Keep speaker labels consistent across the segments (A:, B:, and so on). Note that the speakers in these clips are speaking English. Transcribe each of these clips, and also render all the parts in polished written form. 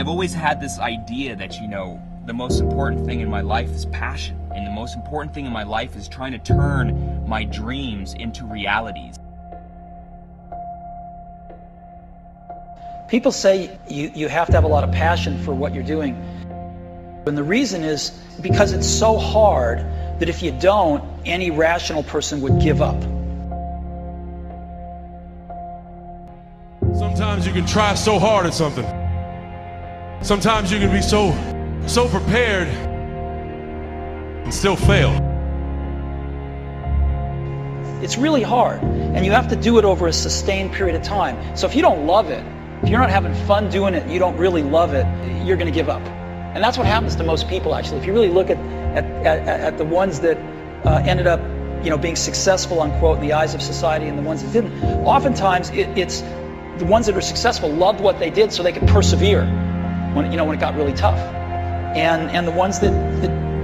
A: I've always had this idea that, the most important thing in my life is passion. And the most important thing in my life is trying to turn my dreams into realities.
B: People say you have to have a lot of passion for what you're doing. And the reason is because it's so hard that if you don't, any rational person would give up.
C: Sometimes you can try so hard at something. Sometimes you can be so prepared and still fail.
B: It's really hard, and you have to do it over a sustained period of time. So if you don't love it, if you're not having fun doing it, you don't really love it, you're going to give up. And that's what happens to most people, actually. If you really look at the ones that ended up, being successful, unquote, in the eyes of society, and the ones that didn't, oftentimes it's the ones that are successful loved what they did so they could persevere when it got really tough. And the ones that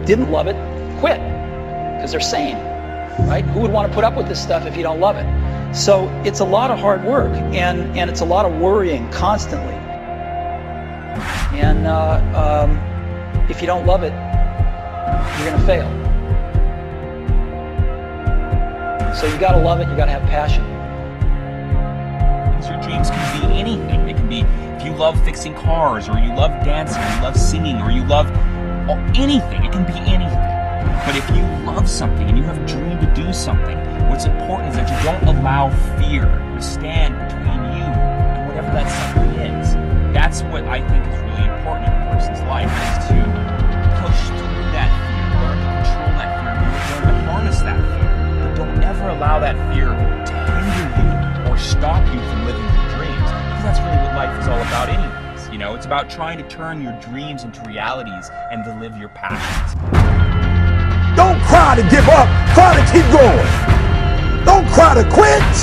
B: didn't love it quit because they're sane, right? Who would want to put up with this stuff if you don't love it? So it's a lot of hard work, and it's a lot of worrying constantly. And if you don't love it, you're going to fail. So you got to love it. You got to have passion.
A: Your dreams can be anything. It can be if you love fixing cars, or you love dancing, or you love singing, or you love anything. It can be anything. But if you love something and you have a dream to do something, what's important is that you don't allow fear to stand between you and whatever that something is. That's what I think is really important in a person's life, is to push through that fear, learn to control that fear, learn to harness that fear. But don't ever allow that fear to hinder you or stop you from living your dreams. Because that's really what life is all about anyways. It's about trying to turn your dreams into realities and to live your passions.
D: Don't cry to give up, cry to keep going. Don't cry to quit.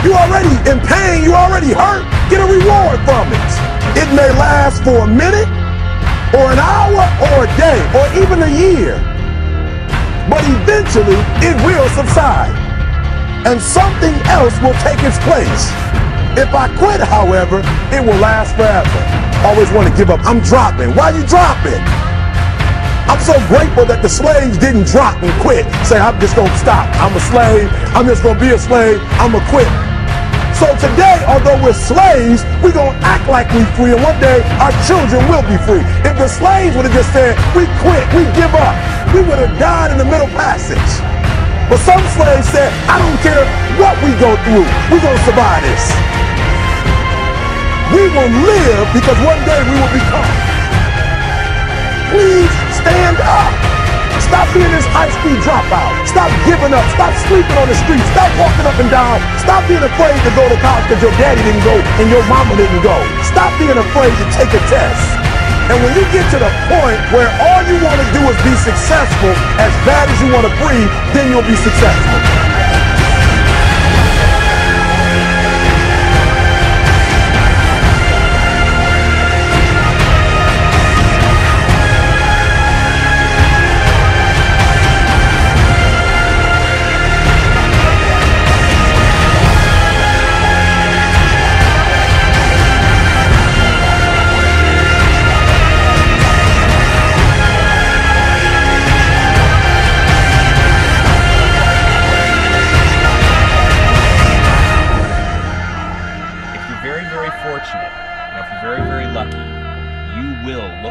D: You already in pain, you already hurt. Get a reward from it. It may last for a minute, or an hour, or a day, or even a year. But eventually, it will subside, and something else will take its place. If I quit, however, it will last forever. Always want to give up. I'm dropping. Why are you dropping? I'm so grateful that the slaves didn't drop and quit. Say, I'm just going to stop. I'm a slave. I'm just going to be a slave. I'm going to quit. So today, although we're slaves, we're going to act like we're free. And one day, our children will be free. If the slaves would have just said, we quit, we give up, we would have died in the middle passage. But some slaves said, I don't care what we go through. We're going to survive this. We will live because one day we will become. Please stand up. Stop being this high-speed dropout. Stop giving up. Stop sleeping on the street. Stop walking up and down. Stop being afraid to go to college because your daddy didn't go and your mama didn't go. Stop being afraid to take a test. And when you get to the point where all you want to do is be successful, as bad as you want to breathe, then you'll be successful.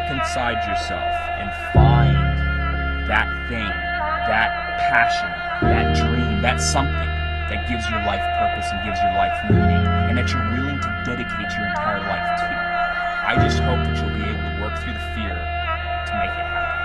A: Inside yourself and find that thing, that passion, that dream, that something that gives your life purpose and gives your life meaning, and that you're willing to dedicate your entire life to. I just hope that you'll be able to work through the fear to make it happen.